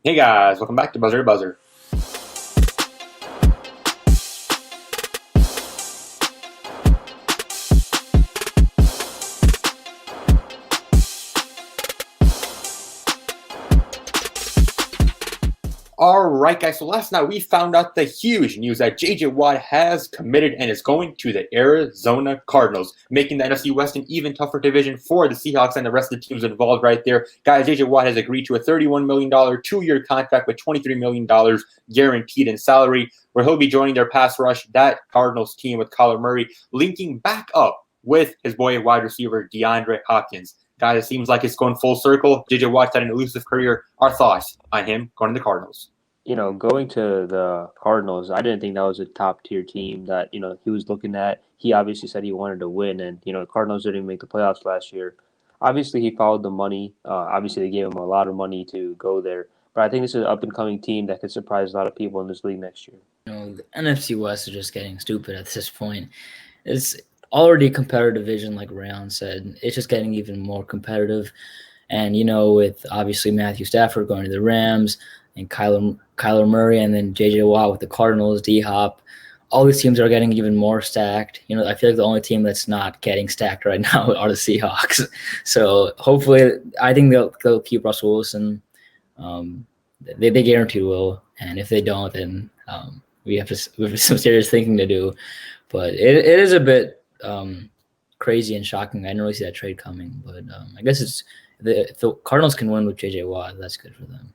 Hey guys, welcome back to Buzzer2Buzzer. All right, guys. So last night we found out the huge news that J.J. Watt has committed and is going to the Arizona Cardinals, making the NFC West an even tougher division for the Seahawks and the rest of the teams involved right there. Guys, J.J. Watt has agreed to a $31 million two-year contract with $23 million guaranteed in salary, where he'll be joining their pass rush, that Cardinals team with Kyler Murray, linking back up with his boy wide receiver DeAndre Hopkins. Guys, it seems like it's going full circle. J.J. Watt's had an elusive career. Our thoughts on him going to the Cardinals? Going to the Cardinals, I didn't think that was a top tier team that, he was looking at. He obviously said he wanted to win, and, the Cardinals didn't make the playoffs last year. Obviously, he followed the money. Obviously, they gave him a lot of money to go there. But I think this is an up and coming team that could surprise a lot of people in this league next year. The NFC West is just getting stupid at this point. It's already a competitive division, like Rayon said. It's just getting even more competitive. And, with obviously Matthew Stafford going to the Rams and Kyler Murray and then J.J. Watt with the Cardinals, D-Hop, all these teams are getting even more stacked. I feel like the only team that's not getting stacked right now are the Seahawks. So hopefully, I think they'll keep Russell Wilson. They guaranteed will. And if they don't, then we have some serious thinking to do. But it is a bit crazy and shocking. I didn't really see that trade coming. But I guess if the Cardinals can win with J.J. Watt, that's good for them.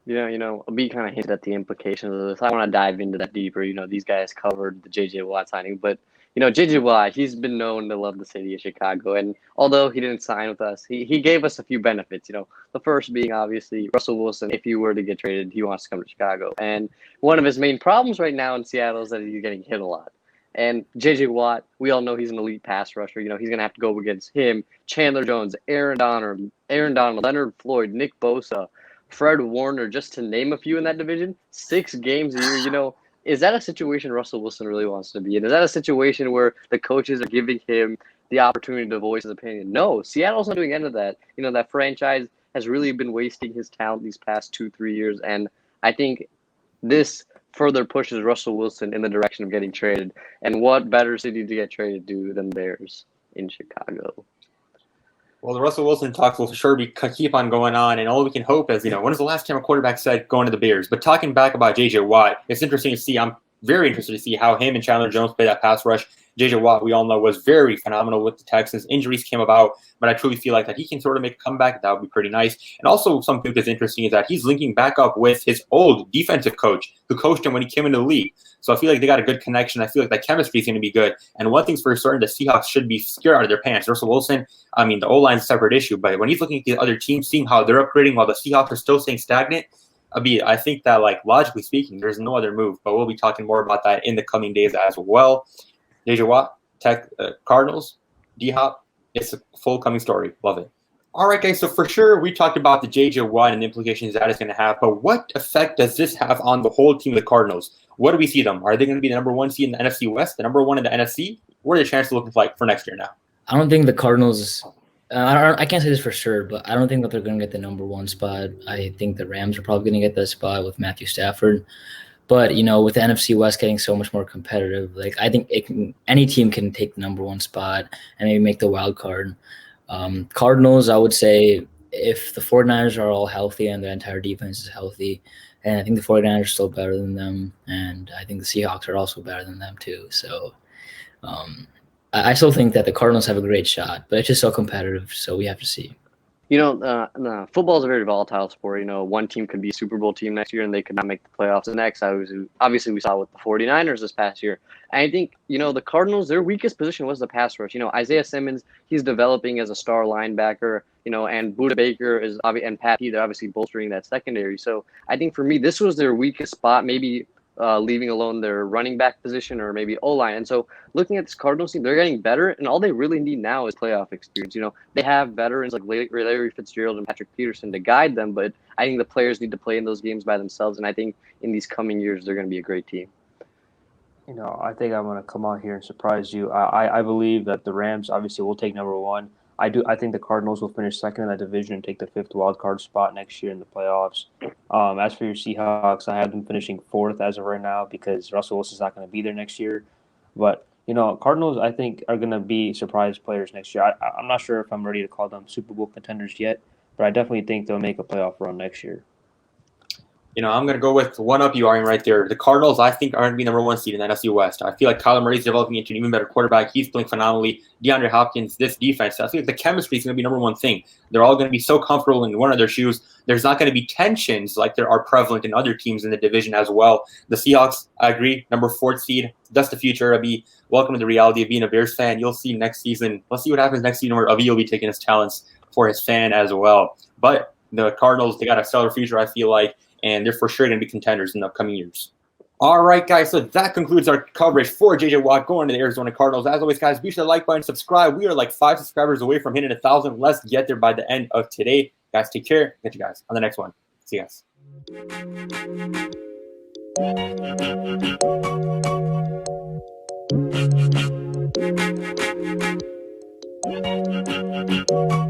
B kind of hinted at the implications of this. I want to dive into that deeper. These guys covered the J.J. Watt signing, but J.J. Watt, he's been known to love the city of Chicago, and although he didn't sign with us, he gave us a few benefits. The first being obviously Russell Wilson. If you were to get traded, he wants to come to Chicago, and one of his main problems right now in Seattle is that he's getting hit a lot. And J.J. Watt, we all know he's an elite pass rusher. He's going to have to go against him, Chandler Jones, Aaron Donald, Leonard Floyd, Nick Bosa, Fred Warner, just to name a few in that division. 6 games a year, is that a situation Russell Wilson really wants to be in? Is that a situation where the coaches are giving him the opportunity to voice his opinion? No, Seattle's not doing any of that. That franchise has really been wasting his talent these past 2-3 years, and I think this further pushes Russell Wilson in the direction of getting traded. And what better city to get traded to than theirs in Chicago? Well, the Russell Wilson talks will for sure keep on going on, and all we can hope is, when is the last time a quarterback said going to the Bears? But talking back about J.J. Watt, it's interesting to see. I'm very interested to see how him and Chandler Jones play that pass rush. J.J. Watt, we all know, was very phenomenal with the Texans. Injuries came about, but I truly feel like that he can sort of make a comeback. That would be pretty nice. And also something that's interesting is that he's linking back up with his old defensive coach who coached him when he came into the league. So I feel like they got a good connection. I feel like that chemistry is going to be good. And one thing's for certain, the Seahawks should be scared out of their pants. Russell Wilson, the O-line's a separate issue, but when he's looking at the other teams, seeing how they're upgrading while the Seahawks are still staying stagnant, I think that, logically speaking, there's no other move. But we'll be talking more about that in the coming days as well. J.J. Watt, Cardinals, D-Hop, it's a full coming story. Love it. All right, guys, so for sure, we talked about the J.J. Watt and the implications that is going to have, but what effect does this have on the whole team of the Cardinals? What do we see them? Are they going to be the number 1 seed in the NFC West, the number 1 in the NFC? What are the chances looking like for next year now? I don't think the Cardinals I can't say this for sure, but I don't think that they're going to get the number 1 spot. I think the Rams are probably going to get that spot with Matthew Stafford. But, with the NFC West getting so much more competitive, I think any team can take the number 1 spot and maybe make the wild card. Cardinals, I would say if the 49ers are all healthy and the entire defense is healthy, and I think the 49ers are still better than them, and I think the Seahawks are also better than them too. So I still think that the Cardinals have a great shot, but it's just so competitive, so we have to see. Football is a very volatile sport. One team could be a Super Bowl team next year and they could not make the playoffs the next. Obviously, we saw with the 49ers this past year. And I think, the Cardinals, their weakest position was the pass rush. Isaiah Simmons, he's developing as a star linebacker, and Budda Baker and Pat Pete, they're obviously bolstering that secondary. So I think for me, this was their weakest spot, maybe leaving alone their running back position or maybe O-line. And so looking at this Cardinals team, they're getting better, and all they really need now is playoff experience. They have veterans like Larry Fitzgerald and Patrick Peterson to guide them, but I think the players need to play in those games by themselves, and I think in these coming years, they're going to be a great team. I think I'm going to come out here and surprise you. I believe that the Rams obviously will take number 1. I think the Cardinals will finish second in that division and take the 5th wild card spot next year in the playoffs. As for your Seahawks, I have them finishing 4th as of right now because Russell Wilson's not going to be there next year. But Cardinals, I think, are going to be surprise players next year. I'm not sure if I'm ready to call them Super Bowl contenders yet, but I definitely think they'll make a playoff run next year. I'm going to go with one up you, Aryan, right there. The Cardinals, I think, are going to be number 1 seed in the NFC West. I feel like Kyler Murray's developing into an even better quarterback. He's playing phenomenally. DeAndre Hopkins, this defense, I feel like the chemistry is going to be number 1 thing. They're all going to be so comfortable in one of their shoes. There's not going to be tensions like there are prevalent in other teams in the division as well. The Seahawks, I agree, number 4 seed. That's the future. I'll be welcome to the reality of being a Bears fan. You'll see next season. Let's see what happens next season where Avi will be taking his talents for his fan as well. But the Cardinals, they got a stellar future, I feel like. And they're for sure going to be contenders in the upcoming years. All right, guys, so that concludes our coverage for J.J. Watt going to the Arizona Cardinals. As always, guys, be sure to like button, subscribe. We are like 5 subscribers away from hitting 1,000. Let's get there by the end of today. Guys, take care. Catch you guys on the next one. See you guys.